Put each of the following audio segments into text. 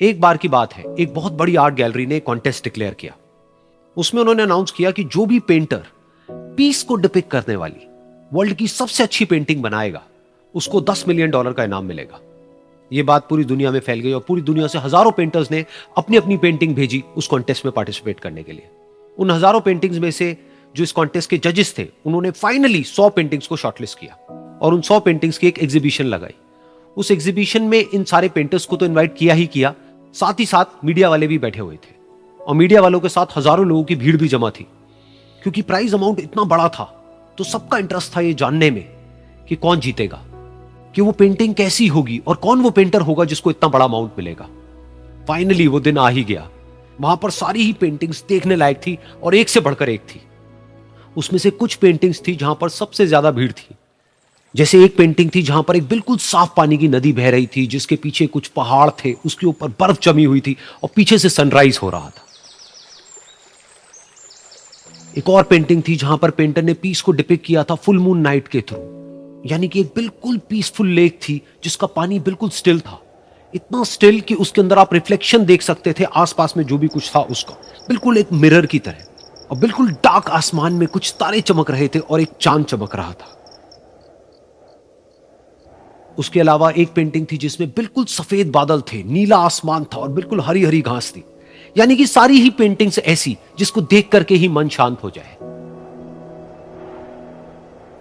एक बार की बात है, एक बहुत बड़ी आर्ट गैलरी ने कॉन्टेस्ट डिक्लेयर किया। उसमें उन्होंने अनाउंस किया कि जो भी पेंटर पीस को डिपिक्ट करने वाली वर्ल्ड की सबसे अच्छी पेंटिंग बनाएगा उसको $10 मिलियन का इनाम मिलेगा। यह बात पूरी दुनिया में फैल गई और पूरी दुनिया से हजारों पेंटर्स ने अपनी अपनी पेंटिंग भेजी उस कॉन्टेस्ट में पार्टिसिपेट करने के लिए। उन हजारों पेंटिंग्स में से जो इस कॉन्टेस्ट के जजेस थे उन्होंने फाइनली 100 पेंटिंग्स को शॉर्टलिस्ट किया और उन 100 पेंटिंग्स की एक एग्जीबिशन लगाई। उस एग्जीबिशन में इन सारे पेंटर्स को तो इनवाइट किया ही किया, साथ ही साथ मीडिया वाले भी बैठे हुए थे और मीडिया वालों के साथ हजारों लोगों की भीड़ भी जमा थी। क्योंकि प्राइज अमाउंट इतना बड़ा था तो सबका इंटरेस्ट था ये जानने में कि कौन जीतेगा, कि वो पेंटिंग कैसी होगी और कौन वो पेंटर होगा जिसको इतना बड़ा अमाउंट मिलेगा। फाइनली वो दिन आ ही गया। वहां पर सारी ही पेंटिंग्स देखने लायक थी और एक से बढ़कर एक थी। उसमें से कुछ पेंटिंग्स थी जहां पर सबसे ज्यादा भीड़ थी। जैसे एक पेंटिंग थी जहां पर एक बिल्कुल साफ पानी की नदी बह रही थी, जिसके पीछे कुछ पहाड़ थे, उसके ऊपर बर्फ जमी हुई थी और पीछे से सनराइज हो रहा था। एक और पेंटिंग थी जहां पर पेंटर ने पीस को डिपिक्ट किया था फुल मून नाइट के थ्रू, यानी कि एक बिल्कुल पीसफुल लेक थी जिसका पानी बिल्कुल स्टिल था, इतना स्टिल कि उसके अंदर आप रिफ्लेक्शन देख सकते थे आसपास में जो भी कुछ था उसका, बिल्कुल एक मिरर की तरह। और बिल्कुल डार्क आसमान में कुछ तारे चमक रहे थे और एक चांद चमक रहा था। उसके अलावा एक पेंटिंग थी जिसमें बिल्कुल सफेद बादल थे, नीला आसमान था और बिल्कुल हरी हरी घास थी। यानी कि सारी ही पेंटिंग्स ऐसी जिसको देख करके ही मन शांत हो जाए।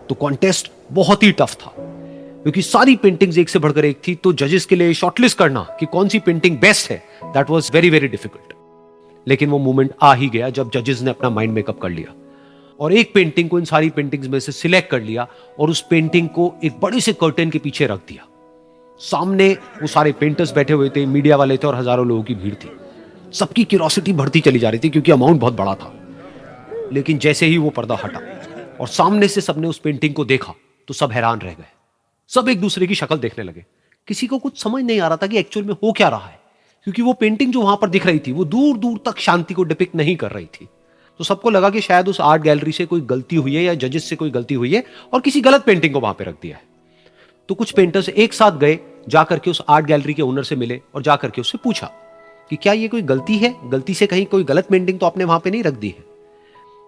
तो कॉन्टेस्ट बहुत ही टफ था क्योंकि सारी पेंटिंग्स एक से बढ़कर एक थी। तो जजेस के लिए शॉर्टलिस्ट करना कि कौन सी पेंटिंग बेस्ट है, that was very very difficult. लेकिन वो मोमेंट आ ही गया जब जजेस ने अपना माइंड मेकअप कर लिया और एक पेंटिंग को इन सारी पेंटिंग्स में से सिलेक्ट कर लिया और उस पेंटिंग को एक बड़े से कर्टेन के पीछे रख दिया। सामने वो सारे पेंटर्स बैठे हुए थे, मीडिया वाले थे और हजारों लोगों की भीड़ थी। सबकी क्यूरियोसिटी बढ़ती चली जा रही थी क्योंकि अमाउंट बहुत बड़ा था। लेकिन जैसे ही वो पर्दा हटा और सामने से सबने उस पेंटिंग को देखा तो सब हैरान रह गए। सब एक दूसरे की शक्ल देखने लगे। किसी को कुछ समझ नहीं आ रहा था कि एक्चुअल में हो क्या रहा है, क्योंकि वो पेंटिंग जो वहां पर दिख रही थी वो दूर दूर तक शांति को डिपिक्ट नहीं कर रही थी। तो सबको लगा कि शायद उस आर्ट गैलरी से कोई गलती हुई है या जजेस से कोई गलती हुई है और किसी गलत पेंटिंग को वहां पे रख दिया है। तो कुछ पेंटर्स एक साथ गए, जाकर के उस आर्ट गैलरी के ओनर से मिले और जाकर के उससे पूछा कि क्या ये कोई गलती है, गलती से कहीं कोई गलत पेंटिंग तो आपने वहां पे नहीं रख दी है।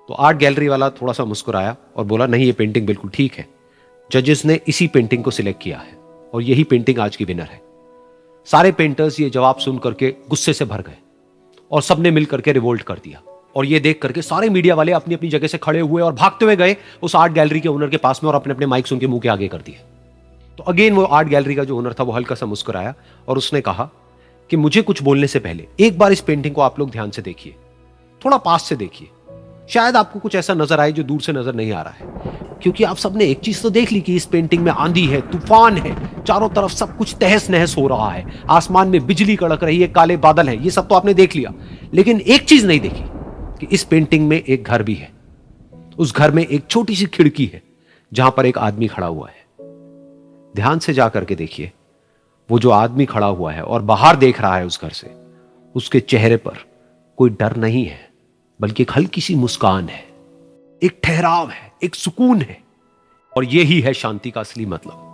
तो आर्ट गैलरी वाला थोड़ा सा मुस्कुराया और बोला, नहीं ये पेंटिंग बिल्कुल ठीक है, जजेस ने इसी पेंटिंग को सिलेक्ट किया है और यही पेंटिंग आज की विनर है। सारे पेंटर्स ये जवाब सुन करके गुस्से से भर गए और सबने मिल करके रिवोल्ट कर दिया। और ये देख करके सारे मीडिया वाले अपनी अपनी जगह से खड़े हुए और भागते हुए गए उस आर्ट गैलरी के ओनर के पास में और अपने अपने माइक्स उनके मुंह के आगे कर दिए। तो अगेन वो आर्ट गैलरी का जो ओनर था वो हल्का सा मुस्कुराया और उसने कहा कि मुझे कुछ बोलने से पहले एक बार इस पेंटिंग को आप लोग ध्यान से देखिए, थोड़ा पास से देखिए, शायद आपको कुछ ऐसा नजर आए जो दूर से नजर नहीं आ रहा है। क्योंकि आप सबने एक चीज तो देख ली कि इस पेंटिंग में आंधी है, तूफान है, चारों तरफ सब कुछ तहस नहस हो रहा है, आसमान में बिजली कड़क रही है, काले बादल हैं, ये सब तो आपने देख लिया। लेकिन एक चीज नहीं देखी कि इस पेंटिंग में एक घर भी है। उस घर में एक छोटी सी खिड़की है जहां पर एक आदमी खड़ा हुआ है। ध्यान से जाकर के देखिए, वो जो आदमी खड़ा हुआ है और बाहर देख रहा है उस घर से, उसके चेहरे पर कोई डर नहीं है बल्कि एक हल्की सी मुस्कान है, एक ठहराव है, एक सुकून है। और यही है शांति का असली मतलब।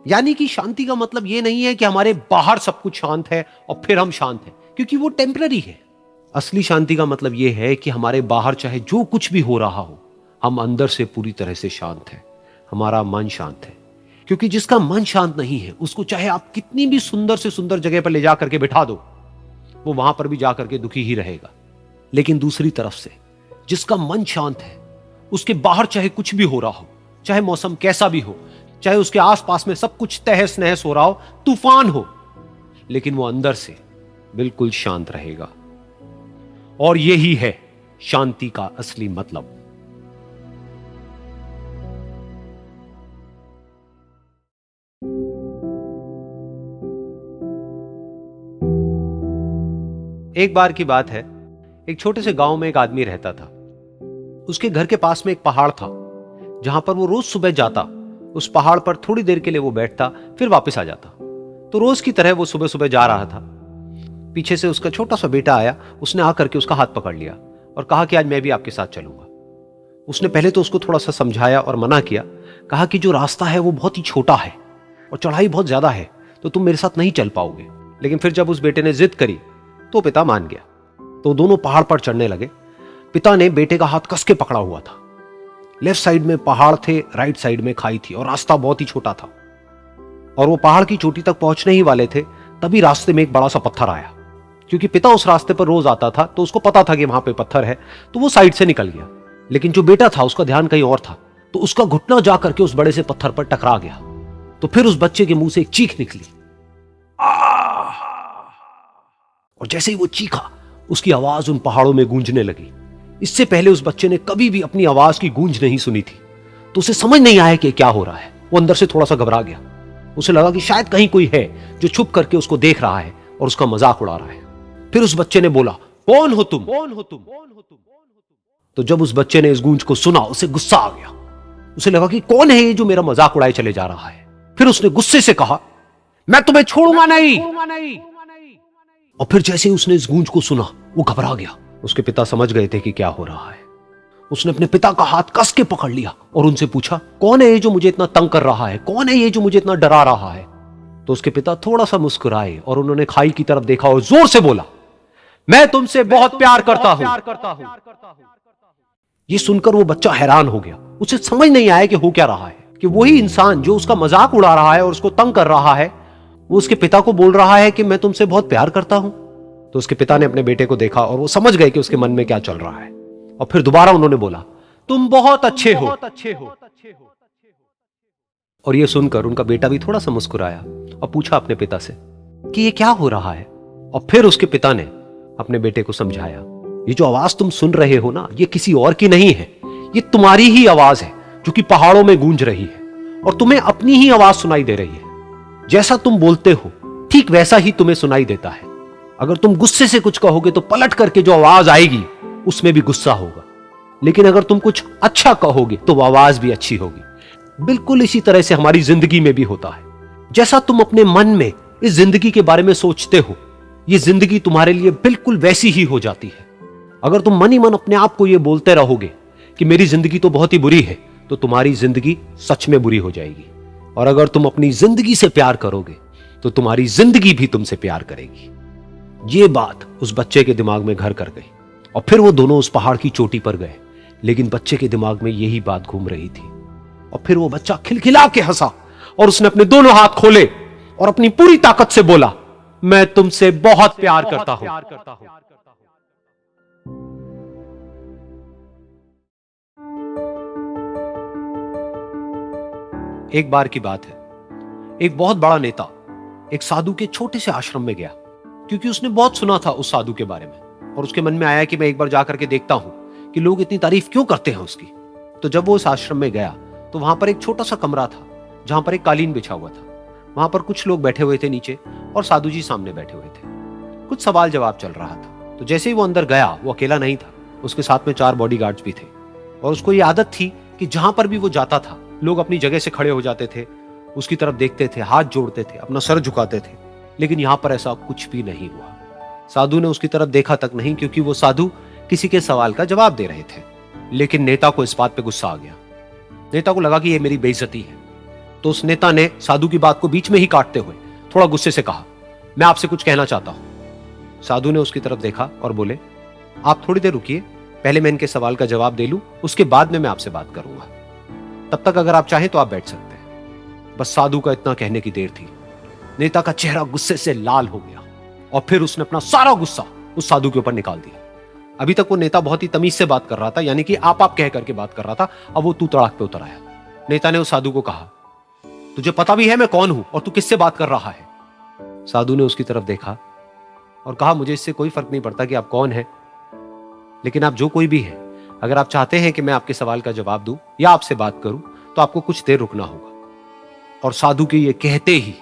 यानी कि शांति का मतलब यह नहीं है कि हमारे बाहर सब कुछ शांत है और फिर हम शांत हैं, क्योंकि वो टेम्पररी है। असली शांति का मतलब यह है कि हमारे बाहर चाहे जो कुछ भी हो रहा हो, हम अंदर से पूरी तरह से शांत हैं, हमारा मन शांत है। क्योंकि जिसका मन शांत नहीं है उसको चाहे आप कितनी भी सुंदर से सुंदर जगह पर ले जाकर के बिठा दो, वो वहां पर भी जाकर के दुखी ही रहेगा। लेकिन दूसरी तरफ से जिसका मन शांत है, उसके बाहर चाहे कुछ भी हो रहा हो, चाहे मौसम कैसा भी हो, चाहे उसके आसपास में सब कुछ तहस नहस हो रहा हो, तूफान हो, लेकिन वो अंदर से बिल्कुल शांत रहेगा। और यही है शांति का असली मतलब। एक बार की बात है, एक छोटे से गांव में एक आदमी रहता था। उसके घर के पास में एक पहाड़ था जहां पर वो रोज सुबह जाता, उस पहाड़ पर थोड़ी देर के लिए वो बैठता, फिर वापस आ जाता। तो रोज की तरह वो सुबह सुबह जा रहा था। पीछे से उसका छोटा सा बेटा आया, उसने आकर के उसका हाथ पकड़ लिया और कहा कि आज मैं भी आपके साथ चलूंगा। उसने पहले तो उसको थोड़ा सा समझाया और मना किया, कहा कि जो रास्ता है वो बहुत ही छोटा है और चढ़ाई बहुत ज्यादा है, तो तुम मेरे साथ नहीं चल पाओगे। लेकिन फिर जब उस बेटे ने जिद करी तो पिता मान गया। तो दोनों पहाड़ पर चढ़ने लगे। पिता ने बेटे का हाथ कस के पकड़ा हुआ था। लेफ्ट साइड में पहाड़ थे, राइट साइड में खाई थी और रास्ता बहुत ही छोटा था। और वो पहाड़ की चोटी तक पहुंचने ही वाले थे, तभी रास्ते में एक बड़ा सा पत्थर आया। क्योंकि पिता उस रास्ते पर रोज आता था तो उसको पता था कि वहां पे पत्थर है, तो वो साइड से निकल गया। लेकिन जो बेटा था उसका ध्यान कहीं और था, तो उसका घुटना जा करके उस बड़े से पत्थर पर टकरा गया। तो फिर उस बच्चे के मुंह से एक चीख निकली, और जैसे ही वो चीखा उसकी आवाज उन पहाड़ों में गूंजने लगी। इससे पहले उस बच्चे ने कभी भी अपनी आवाज की गूंज नहीं सुनी थी, तो उसे समझ नहीं आया कि क्या हो रहा है। वो अंदर से थोड़ा सा घबरा गया। उसे लगा कि शायद कहीं कोई है जो छुप करके उसको देख रहा है और उसका मजाक उड़ा रहा है। फिर उस बच्चे ने बोला, कौन हो तुम? कौन हो तुम? तो जब उस बच्चे ने इस गूंज को सुना, उसे गुस्सा आ गया। उसे लगा कि कौन है ये जो मेरा मजाक उड़ाए चले जा रहा है। फिर उसने गुस्से से कहा, मैं तुम्हें छोड़ूंगा नहीं। और फिर जैसे ही उसने इस गूंज को सुना, वो घबरा गया। उसके पिता समझ गए थे कि क्या हो रहा है। उसने अपने पिता का हाथ कस के पकड़ लिया और उनसे पूछा, कौन है ये जो मुझे इतना तंग कर रहा है? कौन है ये जो मुझे इतना डरा रहा है? तो उसके पिता थोड़ा सा मुस्कुराए और उन्होंने खाई की तरफ देखा और जोर से बोला, मैं तुमसे बहुत प्यार करता हूं। ये सुनकर वो बच्चा हैरान हो गया। उसे समझ नहीं आया कि हो क्या रहा है, कि वही इंसान जो उसका मजाक उड़ा रहा है और उसको तंग कर रहा है, वो उसके पिता को बोल रहा है कि मैं तुमसे बहुत प्यार करता हूं। तो उसके पिता ने अपने बेटे को देखा और वो समझ गए कि उसके मन में क्या चल रहा है। और फिर दोबारा उन्होंने बोला, तुम बहुत अच्छे हो। और ये सुनकर उनका बेटा भी थोड़ा सा मुस्कुराया और पूछा अपने पिता से कि ये क्या हो रहा है। और फिर उसके पिता ने अपने बेटे को समझाया, ये जो आवाज तुम सुन रहे हो ना, ये किसी और की नहीं है, ये तुम्हारी ही आवाज है जो कि पहाड़ों में गूंज रही है और तुम्हें अपनी ही आवाज सुनाई दे रही है। जैसा तुम बोलते हो ठीक वैसा ही तुम्हें सुनाई देता है। अगर तुम गुस्से से कुछ कहोगे तो पलट करके जो आवाज आएगी उसमें भी गुस्सा होगा, लेकिन अगर तुम कुछ अच्छा कहोगे तो वो आवाज भी अच्छी होगी। बिल्कुल इसी तरह से हमारी जिंदगी में भी होता है। जैसा तुम अपने मन में इस जिंदगी के बारे में सोचते हो, ये जिंदगी तुम्हारे लिए बिल्कुल वैसी ही हो जाती है। अगर तुम मन ही मन अपने आप को ये बोलते रहोगे कि मेरी जिंदगी तो बहुत ही बुरी है, तो तुम्हारी जिंदगी सच में बुरी हो जाएगी। और अगर तुम अपनी जिंदगी से प्यार करोगे तो तुम्हारी जिंदगी भी तुमसे प्यार करेगी। ये बात उस बच्चे के दिमाग में घर कर गई और फिर वो दोनों उस पहाड़ की चोटी पर गए। लेकिन बच्चे के दिमाग में यही बात घूम रही थी। और फिर वो बच्चा खिलखिला के हंसा और उसने अपने दोनों हाथ खोले और अपनी पूरी ताकत से बोला, मैं तुमसे बहुत प्यार करता हूं। एक बार की बात है, एक बहुत बड़ा नेता एक साधु के छोटे से आश्रम में गया, क्योंकि उसने बहुत सुना था उस साधु के बारे में और उसके मन में आया कि मैं एक बार जाकर के देखता हूं कि लोग इतनी तारीफ क्यों करते हैं उसकी। तो जब वो उस आश्रम में गया तो वहां पर एक छोटा सा कमरा था जहां पर एक कालीन बिछा हुआ था। वहां पर कुछ लोग बैठे हुए थे नीचे और साधु जी सामने बैठे हुए थे। कुछ सवाल जवाब चल रहा था। तो जैसे ही वो अंदर गया, वो अकेला नहीं था, उसके साथ में 4 बॉडीगार्ड्स भी थे। और उसको ये आदत थी कि जहां पर भी वो जाता था लोग अपनी जगह से खड़े हो जाते थे, उसकी तरफ देखते थे, हाथ जोड़ते थे, अपना सर झुकाते थे। लेकिन यहां पर ऐसा कुछ भी नहीं हुआ। साधु ने उसकी तरफ देखा तक नहीं, क्योंकि वो साधु किसी के सवाल का जवाब दे रहे थे। लेकिन नेता को इस बात पे गुस्सा आ गया। नेता को लगा कि ये मेरी बेइज्जती है। तो उस नेता ने साधु की बात को बीच में ही काटते हुए थोड़ा गुस्से से कहा, मैं आपसे कुछ कहना चाहता हूं। साधु ने उसकी तरफ देखा और बोले, आप थोड़ी देर रुकिए, पहले मैं इनके सवाल का जवाब दे लूं, उसके बाद में मैं आपसे बात करूंगा। तब तक अगर आप चाहें तो आप बैठ सकते हैं। बस साधु का इतना कहने की देर थी। नेता का चेहरा गुस्से से लाल हो गया और फिर उसने अपना सारा गुस्सा उस साधु के ऊपर निकाल दिया। अभी तक वो नेता बहुत ही तमीज से बात कर रहा था, यानी कि आप कह करके बात कर रहा था। अब वो तू तड़ाक पे उतर आया। नेता ने उस साधु को कहा, तुझे पता भी है मैं कौन हूं और तू किससे बात कर रहा है? साधु ने उसकी तरफ देखा और कहा, मुझे इससे कोई फर्क नहीं पड़ता कि आप कौन हैं, लेकिन आप जो कोई भी हैं, अगर आप चाहते हैं कि मैं आपके सवाल का जवाब दूं या आपसे बात करूं तो आपको कुछ देर रुकना होगा। और साधु के ये कहते ही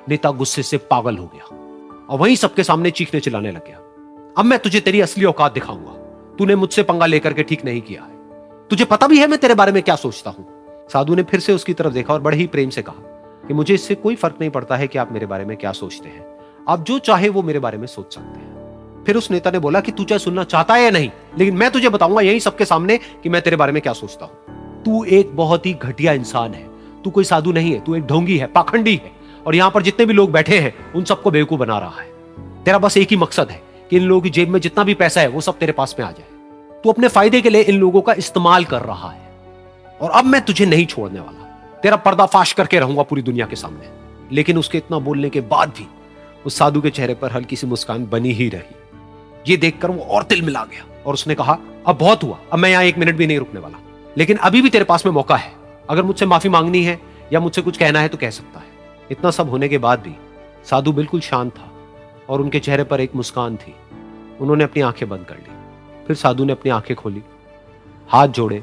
नेता गुस्से से पागल हो गया और वहीं सबके सामने चीखने चिल्लाने लग गया, अब मैं तुझे तेरी असली औकात दिखाऊंगा। तूने मुझसे पंगा लेकर के ठीक नहीं किया है। तुझे पता भी है मैं तेरे बारे में क्या सोचता हूं। साधु ने फिर से उसकी तरफ देखा और बड़े ही प्रेम से कहा कि मुझे इससे कोई फर्क नहीं पड़ता है कि आप मेरे बारे में क्या सोचते हैं। आप जो चाहे वो मेरे बारे में सोच सकते हैं। फिर उस नेता ने बोला कि तू चाहे सुनना चाहता है या नहीं, लेकिन मैं तुझे बताऊंगा यही सबके सामने कि मैं तेरे बारे में क्या सोचता हूं। तू एक बहुत ही घटिया इंसान है। तू कोई साधु नहीं है, तू एक ढोंगी है, पाखंडी है, और यहां पर जितने भी लोग बैठे हैं उन सबको बेवकूफ बना रहा है। तेरा बस एक ही मकसद है कि इन लोगों की जेब में जितना भी पैसा है वो सब तेरे पास में आ जाए। तू अपने फायदे के लिए इन लोगों का इस्तेमाल कर रहा है, और अब मैं तुझे नहीं छोड़ने वाला, तेरा पर्दाफाश करके रहूंगा पूरी दुनिया के सामने। लेकिन उसके इतना बोलने के बाद भी उस साधु के चेहरे पर हल्की सी मुस्कान बनी ही रही। ये देखकर वो और तिल मिला गया और उसने कहा, अब बहुत हुआ, अब मैं यहां एक मिनट भी नहीं रुकने वाला, लेकिन अभी भी तेरे पास में मौका है। अगर मुझसे माफी मांगनी है या मुझसे कुछ कहना है तो कह सकता है। इतना सब होने के बाद भी साधु बिल्कुल शांत था और उनके चेहरे पर एक मुस्कान थी। उन्होंने अपनी आंखें बंद कर ली। फिर साधु ने अपनी आंखें खोली, हाथ जोड़े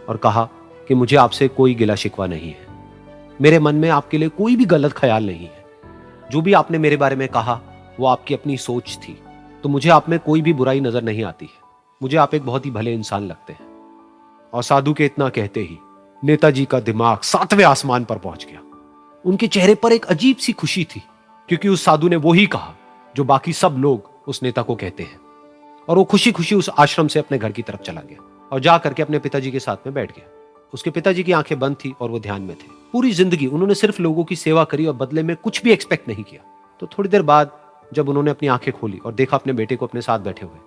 और कहा कि मुझे आपसे कोई गिला शिकवा नहीं है, मेरे मन में आपके लिए कोई भी गलत ख्याल नहीं है। जो भी आपने मेरे बारे में कहा वो आपकी अपनी सोच थी, तो मुझे आप में कोई भी बुराई नजर नहीं आती है। मुझे आप एक बहुत ही भले इंसान लगते हैं। और साधु के इतना कहते ही नेताजी का दिमाग 7वें आसमान पर पहुंच गया। उनके चेहरे पर एक अजीब सी खुशी थी, क्योंकि उस साधु ने वो ही कहा जो बाकी सब लोग उस नेता को कहते हैं। और वो खुशी खुशी उस आश्रम से अपने घर की तरफ चला गया और जा करके अपने पिताजी के साथ में बैठ गया। उसके पिताजी की आंखें बंद थी और वो ध्यान में थे। पूरी जिंदगी उन्होंने सिर्फ लोगों की सेवा करी और बदले में कुछ भी एक्सपेक्ट नहीं किया। तो थोड़ी देर बाद जब उन्होंने अपनी आंखें खोली और देखा अपने बेटे को अपने साथ बैठे हुए,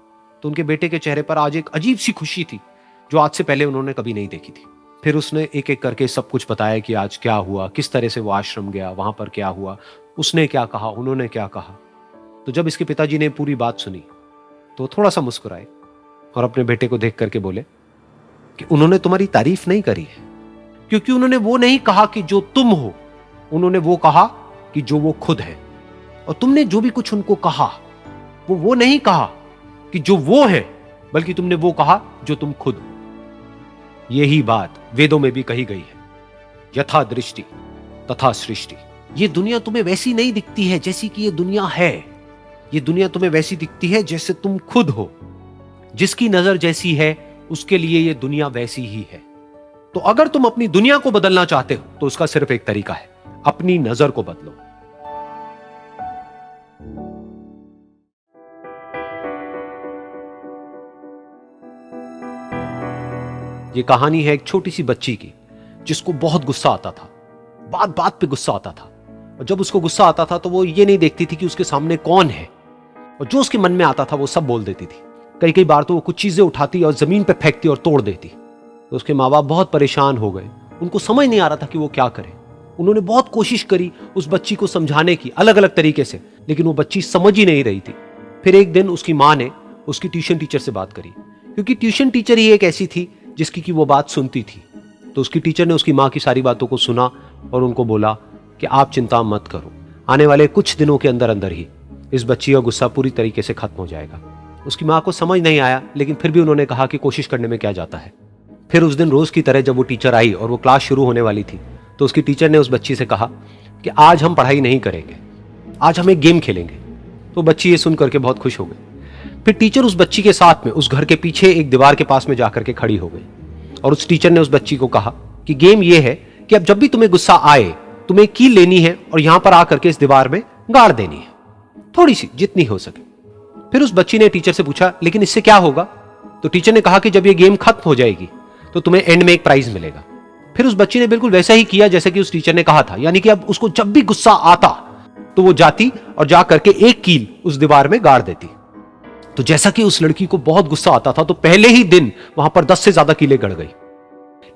तो उनके बेटे के चेहरे पर आज एक अजीब सी खुशी थी जो आज से पहले उन्होंने कभी नहीं देखी थी। फिर उसने एक एक करके सब कुछ बताया कि आज क्या हुआ, किस तरह से वो आश्रम गया, वहां पर क्या हुआ, उसने क्या कहा, उन्होंने क्या कहा। तो जब इसके पिताजी ने पूरी बात सुनी तो थोड़ा सा मुस्कुराए और अपने बेटे को देख करके बोले कि उन्होंने तुम्हारी तारीफ नहीं करी है, क्योंकि उन्होंने वो नहीं कहा कि जो तुम हो, उन्होंने वो कहा कि जो वो खुद है। और तुमने जो भी कुछ उनको कहा वो नहीं कहा कि जो वो है, बल्कि तुमने वो कहा जो तुम खुद हो। यही बात वेदों में भी कही गई है, यथा दृष्टि तथा सृष्टि। ये दुनिया तुम्हें वैसी नहीं दिखती है जैसी कि ये दुनिया है। ये दुनिया तुम्हें वैसी दिखती है जैसे तुम खुद हो। जिसकी नजर जैसी है उसके लिए ये दुनिया वैसी ही है। तो अगर तुम अपनी दुनिया को बदलना चाहते हो तो उसका सिर्फ एक तरीका है, अपनी नजर को बदलो। ये कहानी है एक छोटी सी बच्ची की जिसको बहुत गुस्सा आता था, बात बात पे गुस्सा आता था। और जब उसको गुस्सा आता था तो वो ये नहीं देखती थी कि उसके सामने कौन है, और जो उसके मन में आता था वो सब बोल देती थी। कई कई बार तो वो कुछ चीजें उठाती और जमीन पे फेंकती और तोड़ देती। तो उसके माँ बाप बहुत परेशान हो गए, उनको समझ नहीं आ रहा था कि वो क्या करें। उन्होंने बहुत कोशिश करी उस बच्ची को समझाने की अलग अलग तरीके से, लेकिन वो बच्ची समझ ही नहीं रही थी। फिर एक दिन उसकी माँ ने उसकी ट्यूशन टीचर से बात करी, क्योंकि ट्यूशन टीचर ही एक ऐसी थी जिसकी कि वो बात सुनती थी। तो उसकी टीचर ने उसकी माँ की सारी बातों को सुना और उनको बोला कि आप चिंता मत करो, आने वाले कुछ दिनों के अंदर अंदर ही इस बच्ची का गुस्सा पूरी तरीके से खत्म हो जाएगा। उसकी माँ को समझ नहीं आया, लेकिन फिर भी उन्होंने कहा कि कोशिश करने में क्या जाता है। फिर उस दिन रोज की तरह जब वो टीचर आई और वो क्लास शुरू होने वाली थी, तो उसकी टीचर ने उस बच्ची से कहा कि आज हम पढ़ाई नहीं करेंगे, आज हम एक गेम खेलेंगे। तो बच्ची ये सुन करके बहुत खुश हो गई। फिर टीचर उस बच्ची के साथ में उस घर के पीछे एक दीवार के पास में जाकर के खड़ी हो गई, और उस टीचर ने उस बच्ची को कहा कि गेम ये है कि अब जब भी तुम्हें गुस्सा आए तुम्हें कील लेनी है और यहां पर आकर के इस दीवार में गाड़ देनी है, थोड़ी सी, जितनी हो सके। फिर उस बच्ची ने टीचर से पूछा, लेकिन इससे क्या होगा? तो टीचर ने कहा कि जब ये गेम खत्म हो जाएगी तो तुम्हें एंड में एक प्राइज मिलेगा। फिर उस बच्ची ने बिल्कुल वैसा ही किया जैसे कि उस टीचर ने कहा था, यानी कि अब उसको जब भी गुस्सा आता तो वो जाती और जा करके एक कील उस दीवार में गाड़ देती। तो जैसा कि उस लड़की को बहुत गुस्सा आता था, तो पहले ही दिन वहां पर 10 से ज्यादा कीलें गड़ गई।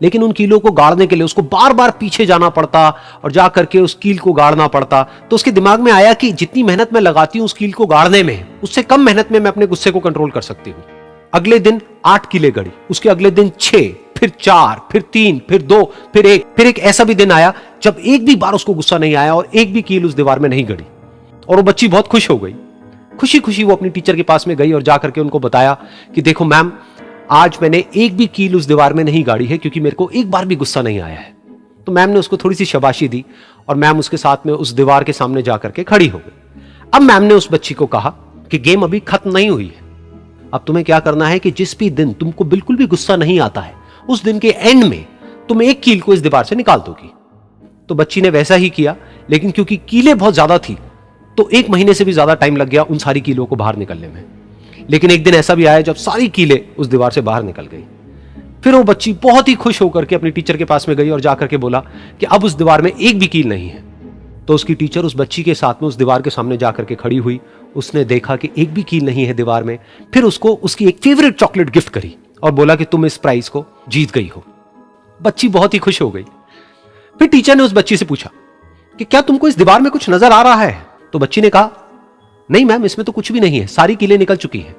लेकिन उन कीलों को गाड़ने के लिए उसको बार बार पीछे जाना पड़ता और जा करके उस कील को गाड़ना पड़ता। तो उसके दिमाग में आया कि जितनी मेहनत मैं लगाती हूं उस कील को गाड़ने में, उससे कम मेहनत में मैं अपने गुस्से को कंट्रोल कर सकती हूं। अगले दिन 8 कीलें गड़ी, उसके अगले दिन 6, फिर 4, फिर 3, फिर 2, फिर 1। फिर एक ऐसा भी दिन आया जब एक भी बार उसको गुस्सा नहीं आया और एक भी कील उस दीवार में नहीं गड़ी, और वो बच्ची बहुत खुश हो गई। खुशी खुशी वो अपनी टीचर के पास में गई और जाकर के उनको बताया कि देखो मैम, आज मैंने एक भी कील उस दीवार में नहीं गाड़ी है, क्योंकि मेरे को एक बार भी गुस्सा नहीं आया है। तो मैम ने उसको थोड़ी सी शाबाशी दी और मैम उसके साथ में उस दीवार के सामने जाकर के खड़ी हो गई। अब मैम ने उस बच्ची को कहा कि गेम अभी खत्म नहीं हुई है, अब तुम्हें क्या करना है कि जिस भी दिन तुमको बिल्कुल भी गुस्सा नहीं आता है, उस दिन के एंड में तुम एक कील को इस दीवार से निकाल दोगी। तो बच्ची ने वैसा ही किया, लेकिन क्योंकि कीलें बहुत ज्यादा थी तो 1 महीने से भी ज्यादा टाइम लग गया उन सारी कीलों को बाहर निकलने में। लेकिन एक दिन ऐसा भी आया जब सारी कीलें उस दीवार से बाहर निकल गई। फिर वो बच्ची बहुत ही खुश होकर के अपनी टीचर के पास में गई और जाकर के बोला कि अब उस दीवार में एक भी कील नहीं है। तो उसकी टीचर उस बच्ची के साथ में उस दीवार के सामने जाकर के खड़ी हुई। उसने देखा कि एक भी कील नहीं है दीवार में। फिर उसको उसकी एक फेवरेट चॉकलेट गिफ्ट करी और बोला कि तुम इस प्राइज को जीत गई हो। बच्ची बहुत ही खुश हो गई। फिर टीचर ने उस बच्ची से पूछा कि क्या तुमको इस दीवार में कुछ नजर आ रहा है? तो बच्ची ने कहा, नहीं मैम, इसमें तो कुछ भी नहीं है, सारी कीलें निकल चुकी हैं।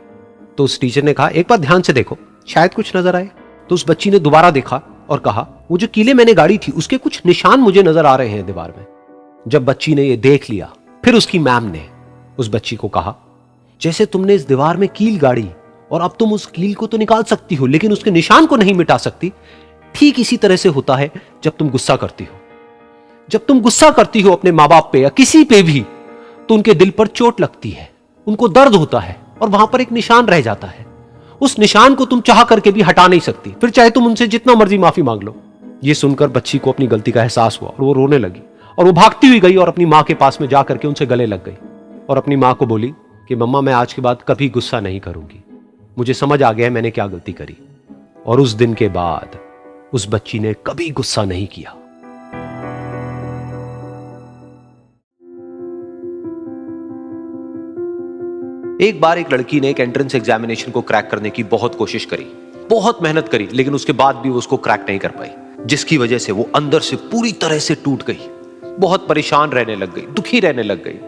तो उस टीचर ने कहा, एक बार ध्यान से देखो, शायद कुछ नजर आए। तो उस बच्ची ने दोबारा देखा और कहा, वो जो कीलें मैंने गाड़ी थी उसके कुछ निशान मुझे नजर आ रहे हैं दीवार में। जब बच्ची ने ये देख लिया, फिर उसकी मैम ने उस बच्ची को कहा, जैसे तुमने इस दीवार में कील गाड़ी और अब तुम उस कील को तो निकाल सकती हो लेकिन उसके निशान को नहीं मिटा सकती, ठीक इसी तरह से होता है जब तुम गुस्सा करती हो। जब तुम गुस्सा करती हो अपने माँ बाप पे या किसी पे भी, तो उनके दिल पर चोट लगती है, उनको दर्द होता है और वहां पर एक निशान रह जाता है। उस निशान को तुम चाह करके भी हटा नहीं सकती, फिर चाहे तुम उनसे जितना मर्जी माफी मांग लो। ये सुनकर बच्ची को अपनी गलती का एहसास हुआ और वो रोने लगी और वो भागती हुई गई और अपनी माँ के पास में जाकर के उनसे गले लग गई और अपनी माँ को बोली कि मम्मा, मैं आज के बाद कभी गुस्सा नहीं करूंगी, मुझे समझ आ गया है मैंने क्या गलती करी। और उस दिन के बाद उस बच्ची ने कभी गुस्सा नहीं किया। एक बार एक लड़की ने एक एंट्रेंस एग्जामिनेशन को क्रैक करने की बहुत कोशिश करी, बहुत मेहनत करी, लेकिन उसके बाद भी वो उसको क्रैक नहीं कर पाई, जिसकी वजह से वो अंदर से पूरी तरह से टूट गई, बहुत परेशान रहने लग गई, दुखी रहने लग गई।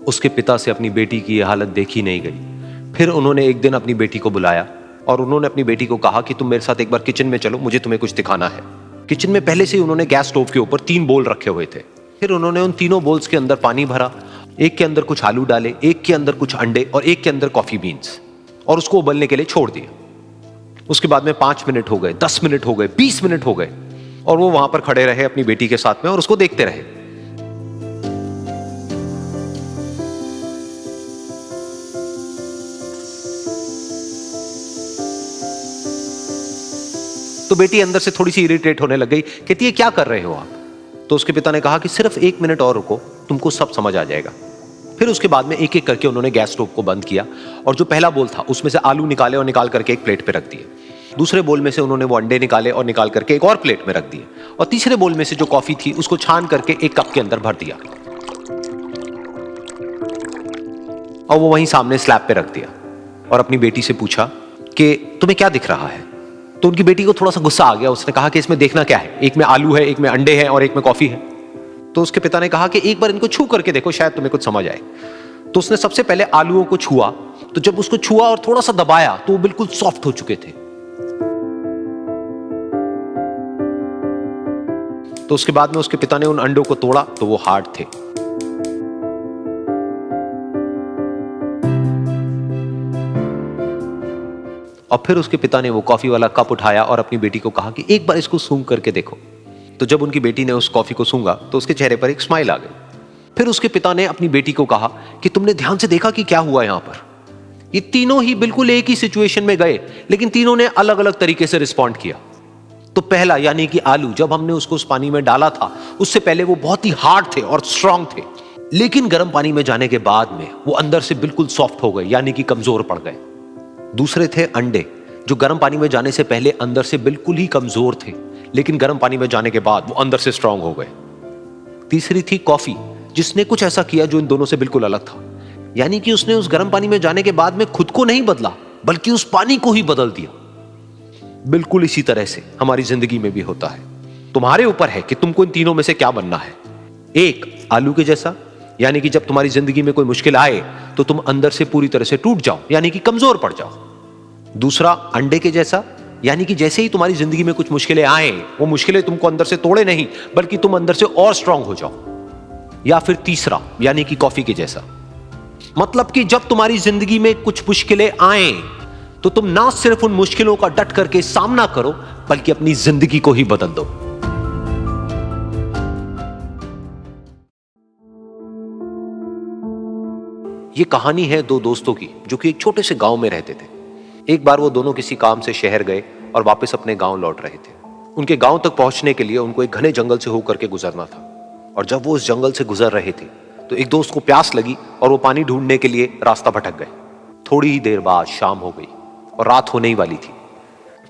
उसके पिता से अपनी बेटी की यह हालत देखी नहीं गई। फिर उन्होंने एक दिन अपनी बेटी को बुलाया और उन्होंने अपनी बेटी को कहा कि तुम मेरे साथ एक बार किचन में चलो, मुझे तुम्हें कुछ दिखाना है। किचन में पहले से ही उन्होंने गैस स्टोव के ऊपर 3 बोल रखे हुए थे। फिर उन्होंने उन तीनों बोल्स के अंदर पानी भरा, एक के अंदर कुछ आलू डाले, एक के अंदर कुछ अंडे और एक के अंदर कॉफी बीन्स, और उसको उबलने के लिए छोड़ दिया। उसके बाद में 5 मिनट हो गए, 10 मिनट हो गए, 20 मिनट हो गए और वो वहां पर खड़े रहे अपनी बेटी के साथ में और उसको देखते रहे। तो बेटी अंदर से थोड़ी सी इरिटेट होने लग गई, कहती है क्या कर रहे हो आप? तो उसके पिता ने कहा कि सिर्फ 1 मिनट और रुको, तुमको सब समझ आ जाएगा। फिर उसके बाद में एक एक करके उन्होंने गैस स्टोव को बंद किया और जो पहला बोल था उसमें से आलू निकाले और निकाल करके एक प्लेट पे रख दिए। दूसरे बोल में से उन्होंने वो अंडे निकाले और निकाल करके एक और प्लेट में रख दिए और तीसरे बोल में से जो कॉफी थी उसको छान करके एक कप के अंदर भर दिया और वो वहीं सामने स्लैब पे रख दिया और अपनी बेटी से पूछा कि तुम्हें क्या दिख रहा है? तो उनकी बेटी को थोड़ा सा गुस्सा आ गया। उसने कहा कि इसमें देखना क्या है, एक में आलू है, एक में अंडे हैं और एक में कॉफी है। तो उसके पिता ने कहा कि एक बार इनको छू करके देखो, शायद तुम्हें कुछ समझ आए। तो उसने सबसे पहले आलूओं को छुआ, तो जब उसको छुआ और थोड़ा सा दबाया तो वो बिल्कुल सॉफ्ट हो चुके थे। तो उसके बाद में उसके पिता ने उन अंडों को तोड़ा तो वो हार्ड थे। और फिर उसके पिता ने वो कॉफी वाला कप उठाया और अपनी बेटी को कहा कि एक बार इसको सूंघ करके देखो। तो जब उनकी बेटी ने उस कॉफी को सूंघा तो उसके चेहरे पर एक स्माइल आ गई। फिर उसके पिता ने अपनी बेटी को कहा कि तुमने ध्यान से देखा कि क्या हुआ यहां पर? ये तीनों ही बिल्कुल एक ही सिचुएशन में गए, लेकिन तीनों ने अलग अलग तरीके से रिस्पॉन्ड किया। तो पहला यानी कि आलू, जब हमने उसको उस पानी में डाला था उससे पहले वो बहुत ही हार्ड थे और स्ट्रांग थे, लेकिन गर्म पानी में जाने के बाद में वो अंदर से बिल्कुल सॉफ्ट हो गए, यानी कि कमजोर पड़ गए। दूसरे थे अंडे, जो गर्म पानी में जाने से पहले अंदर से बिल्कुल ही कमजोर थे, लेकिन गर्म पानी में जाने के बाद वो अंदर से स्ट्रांग हो गए। तीसरी थी कॉफी, जिसने कुछ ऐसा किया जो इन दोनों से बिल्कुल अलग था, यानी कि उसने उस गर्म पानी में जाने के बाद में खुद को नहीं बदला बल्कि उस पानी को ही बदल दिया। बिल्कुल इसी तरह से हमारी जिंदगी में भी होता है। तुम्हारे ऊपर है कि तुमको इन तीनों में से क्या बनना है। एक, आलू के जैसा, यानी कि जब तुम्हारी जिंदगी में कोई मुश्किल आए तो तुम अंदर से पूरी तरह से टूट जाओ, यानी कि कमजोर पड़ जाओ। दूसरा, अंडे के जैसा, यानी कि जैसे ही तुम्हारी जिंदगी में कुछ मुश्किलें आए, वो मुश्किलें तुमको अंदर से तोड़े नहीं बल्कि तुम अंदर से और स्ट्रांग हो जाओ। या फिर तीसरा, यानी कि कॉफी के जैसा, मतलब कि जब तुम्हारी जिंदगी में कुछ मुश्किलें आए तो तुम ना सिर्फ उन मुश्किलों का डट करके सामना करो बल्कि अपनी जिंदगी को ही बदल दो। ये कहानी है 2 दोस्तों की जो कि एक छोटे से गांव में रहते थे। एक बार वो दोनों किसी काम से शहर गए और वापस अपने गांव लौट रहे थे। उनके गांव तक पहुंचने के लिए उनको एक घने जंगल से होकर के गुजरना था और जब वो उस जंगल से गुजर रहे थे तो एक दोस्त को प्यास लगी और वो पानी ढूंढने के लिए रास्ता भटक गए। थोड़ी ही देर बाद शाम हो गई और रात होने ही वाली थी।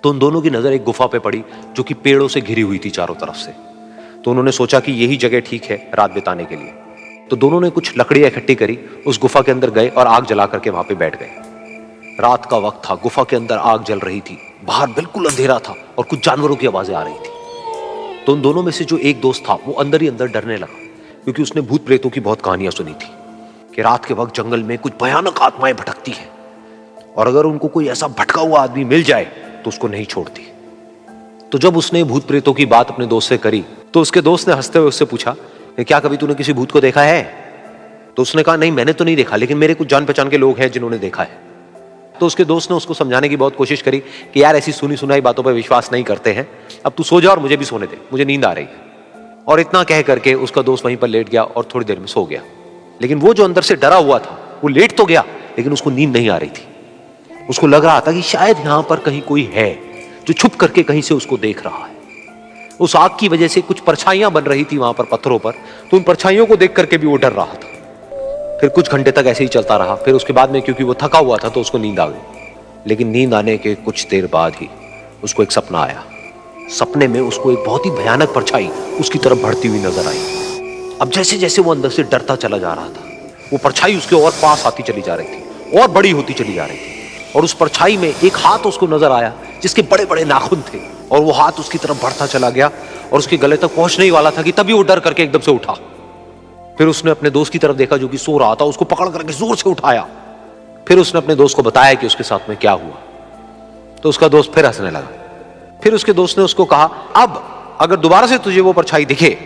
तो उन दोनों की नजर एक गुफा पे पड़ी जो कि पेड़ों से घिरी हुई थी चारों तरफ से। तो उन्होंने सोचा कि यही जगह ठीक है रात बिताने के लिए। तो दोनों ने कुछ लकड़ियां इकट्ठी करी, उस गुफा के अंदर गए और आग जला करके वहां पे बैठ गए। रात का वक्त था, गुफा के अंदर आग जल रही थी, बाहर बिल्कुल अंधेरा था और कुछ जानवरों की आवाजें आ रही थी। तो उन दोनों में से जो एक दोस्त था वो अंदर ही अंदर डरने लगा, क्योंकि उसने भूत प्रेतों की बहुत कहानियां सुनी थी कि रात के वक्त जंगल में कुछ भयानक आत्माएं भटकती हैं और अगर उनको कोई ऐसा भटका हुआ आदमी मिल जाए तो उसको नहीं छोड़ती। तो जब उसने भूत प्रेतों की बात अपने दोस्त से करी तो उसके दोस्त ने हंसते हुए उससे पूछा, क्या कभी तूने किसी भूत को देखा है? तो उसने कहा, नहीं मैंने तो नहीं देखा, लेकिन मेरे कुछ जान पहचान के लोग हैं जिन्होंने देखा है। तो उसके दोस्त ने उसको समझाने की बहुत कोशिश करी कि यार ऐसी सुनी सुनाई बातों पर विश्वास नहीं करते हैं, अब तू सो जा और मुझे भी सोने दे, मुझे नींद आ रही है। और इतना कह करके उसका दोस्त वहीं पर लेट गया और थोड़ी देर में सो गया। लेकिन वो जो अंदर से डरा हुआ था वो लेट तो गया, लेकिन उसको नींद नहीं आ रही थी। उसको लग रहा था कि शायद यहां पर कहीं कोई है जो छुप करके कहीं से उसको देख रहा है। उस आग की वजह से कुछ परछाइयां बन रही थी वहां पर पत्थरों पर, तो उन परछाइयों को देख करके भी वो डर रहा था। फिर कुछ घंटे तक ऐसे ही चलता रहा। फिर उसके बाद में क्योंकि वो थका हुआ था तो उसको नींद आ गई। लेकिन नींद आने के कुछ देर बाद ही उसको एक सपना आया। सपने में उसको एक बहुत ही भयानक परछाई उसकी तरफ बढ़ती हुई नजर आई। अब जैसे जैसे वो अंदर से डरता चला जा रहा था, वो परछाई उसके और पास आती चली जा रही थी और बड़ी होती चली जा रही थी। और उस परछाई में एक हाथ उसको नजर आया जिसके बड़े बड़े नाखून थे, और वो हाथ उसकी तरफ बढ़ता चला गया और उसके गले तक पहुंचने ही वाला था कि तभी वो डर करके एकदम से उठा। फिर उसने अपने दोस्त की तरफ देखा जो कि सो रहा था, उसको पकड़ करके जोर से उठाया। फिर उसने अपने दोस्त को बताया कि उसके साथ में क्या हुआ। तो उसका दोस्त फिर हंसने लगा। फिर उसके दोस्त ने उसको कहा, अब अगर दोबारा से तुझे वो परछाई दिखे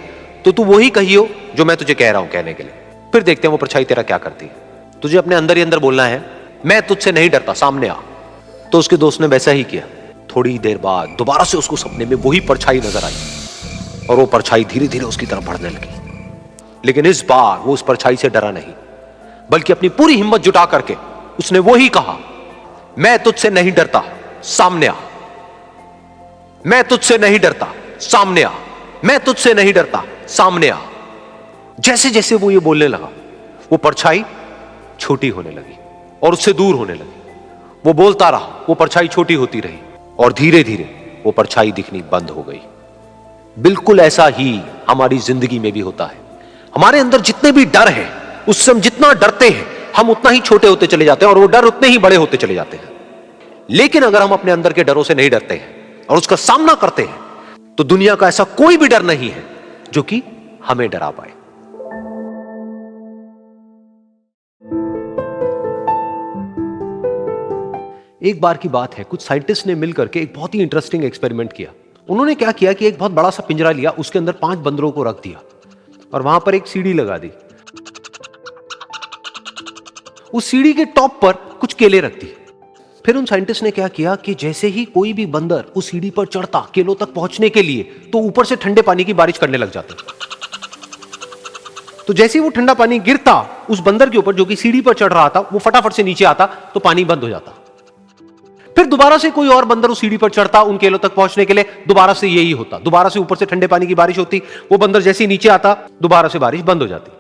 तो तू वही कहियो जो मैं तुझे कह रहा हूं कहने के लिए, फिर देखते हैं वो परछाई तेरा क्या करती है। तुझे अपने अंदर ही अंदर बोलना है, मैं तुझसे नहीं डरता, सामने आ। तो उसके दोस्त ने वैसा ही किया। थोड़ी देर बाद दोबारा से उसको सपने में वही परछाई नजर आई और वो परछाई धीरे धीरे उसकी तरफ बढ़ने लगी। लेकिन इस बार वो उस परछाई से डरा नहीं, बल्कि अपनी पूरी हिम्मत जुटा करके उसने वो ही कहा, मैं तुझसे नहीं डरता, सामने आ। मैं तुझसे नहीं डरता, सामने आ। मैं तुझसे नहीं डरता, सामने आ। जैसे जैसे वो ये बोलने लगा, वो परछाई छोटी होने लगी और उससे दूर होने लगी। वो बोलता रहा, वो परछाई छोटी होती रही और धीरे धीरे वो परछाई दिखनी बंद हो गई। बिल्कुल ऐसा ही हमारी जिंदगी में भी होता है। हमारे अंदर जितने भी डर है, उससे हम जितना डरते हैं हम उतना ही छोटे होते चले जाते हैं और वो डर उतने ही बड़े होते चले जाते हैं। लेकिन अगर हम अपने अंदर के डरों से नहीं डरते हैं और उसका सामना करते हैं तो दुनिया का ऐसा कोई भी डर नहीं है जो कि हमें डरा पाए। एक बार की बात है, कुछ साइंटिस्ट ने मिलकर के एक बहुत ही इंटरेस्टिंग एक्सपेरिमेंट किया। उन्होंने क्या किया कि एक बहुत बड़ा सा पिंजरा लिया, उसके अंदर 5 बंदरों को रख दिया और वहां पर एक सीढ़ी लगा दी। उस सीढ़ी के टॉप पर कुछ केले रख दी। फिर उन साइंटिस्ट ने क्या किया कि जैसे ही कोई भी बंदर उस सीढ़ी पर चढ़ता केलों तक पहुंचने के लिए, तो ऊपर से ठंडे पानी की बारिश करने लग जाते। तो जैसे ही वो ठंडा पानी गिरता उस बंदर के ऊपर जो कि सीढ़ी पर चढ़ रहा था, वो फटाफट से नीचे आता तो पानी बंद हो जाता। फिर दोबारा से कोई और बंदर उस सीढ़ी पर चढ़ता उन केलों तक पहुंचने के लिए, दोबारा से यही होता। दोबारा से ऊपर से ठंडे पानी की बारिश होती, वो बंदर जैसे ही नीचे आता दोबारा से बारिश बंद हो जाती।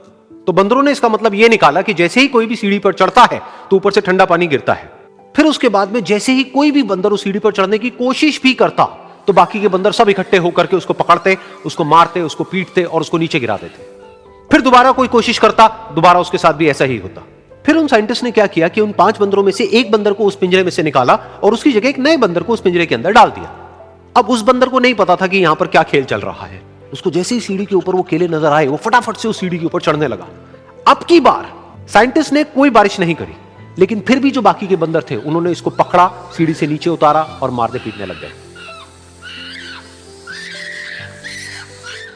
तो बंदरों ने इसका मतलब यह निकाला कि जैसे ही कोई भी सीढ़ी पर चढ़ता है तो ऊपर से ठंडा पानी गिरता है। फिर उसके बाद में जैसे ही कोई भी बंदर उस सीढ़ी पर चढ़ने की कोशिश भी करता तो बाकी के बंदर सब इकट्ठे होकर के उसको पकड़ते, उसको मारते, उसको पीटते और उसको नीचे गिरा देते। फिर दोबारा कोई कोशिश करता, दोबारा उसके साथ भी ऐसा ही होता। फिर उन साइंटिस्ट ने क्या किया कि उन 5 बंदरों में से एक बंदर को उस पिंजरे में से निकाला और उसकी जगह एक नए बंदर को उस पिंजरे के अंदर डाल दिया। अब उस बंदर को नहीं पता था कि यहां पर क्या खेल चल रहा है। उसको जैसे ही सीढ़ी के ऊपर वो केले नजर आए, वो फटाफट से उस सीढ़ी के ऊपर चढ़ने लगा। अब की बार साइंटिस्ट ने कोई बारिश नहीं करी, लेकिन फिर भी जो बाकी के बंदर थे उन्होंने इसको पकड़ा, सीढ़ी से नीचे उतारा और मारने पीटने लग गए।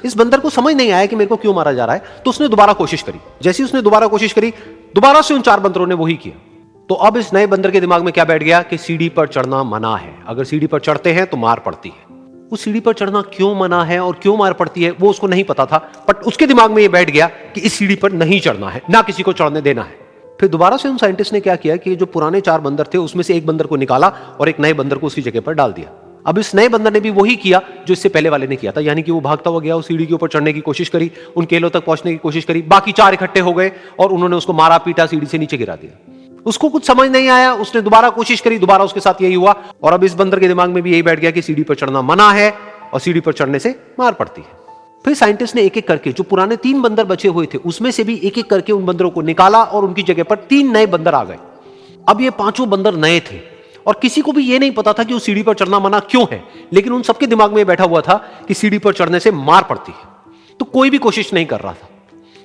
इस बंदर को समझ नहीं आया कि मेरे को क्यों मारा जा रहा है, तो उसने दोबारा कोशिश करी। जैसे ही उसने दोबारा कोशिश करी, दोबारा से उन 4 बंदरों ने वही किया। तो अब इस नए बंदर के दिमाग में क्या बैठ गया कि सीढ़ी पर चढ़ना मना है, अगर सीढ़ी पर चढ़ते हैं तो मार पड़ती है। उस सीढ़ी पर चढ़ना क्यों मना है और क्यों मार पड़ती है वो उसको नहीं पता था, बट उसके दिमाग में ये बैठ गया कि इस सीढ़ी पर नहीं चढ़ना है, ना किसी को चढ़ने देना है। फिर दोबारा से उन साइंटिस्ट ने क्या किया कि जो पुराने 4 बंदर थे उसमें से एक बंदर को निकाला और एक नए बंदर को उसकी जगह पर डाल दिया। अब इस नए बंदर ने भी वही किया जो इससे पहले वाले ने किया था, यानी कि वो भागता हुआ गया, उस सीढ़ी के ऊपर चढ़ने की कोशिश करी, उन केलों तक पहुंचने की कोशिश करी, बाकी 4 इकट्ठे हो गए और उन्होंने उसको मारा पीटा, सीढ़ी से नीचे गिरा दिया। उसको कुछ समझ नहीं आया, उसने दोबारा कोशिश करी, दोबारा उसके साथ यही हुआ। और अब इस बंदर के दिमाग में भी यही बैठ गया कि सीढ़ी पर चढ़ना मना है और सीढ़ी पर चढ़ने से मार पड़ती है। फिर साइंटिस्ट ने एक एक करके जो पुराने 3 बंदर बचे हुए थे उसमें से भी एक एक करके उन बंदरों को निकाला और उनकी जगह पर 3 नए बंदर आ गए। अब ये 5 बंदर नए थे और किसी को भी ये नहीं पता था कि उस सीढ़ी पर चढ़ना मना क्यों है, लेकिन उन सबके दिमाग में बैठा हुआ था कि सीढ़ी पर चढ़ने से मार पड़ती है। तो कोई भी कोशिश नहीं कर रहा था,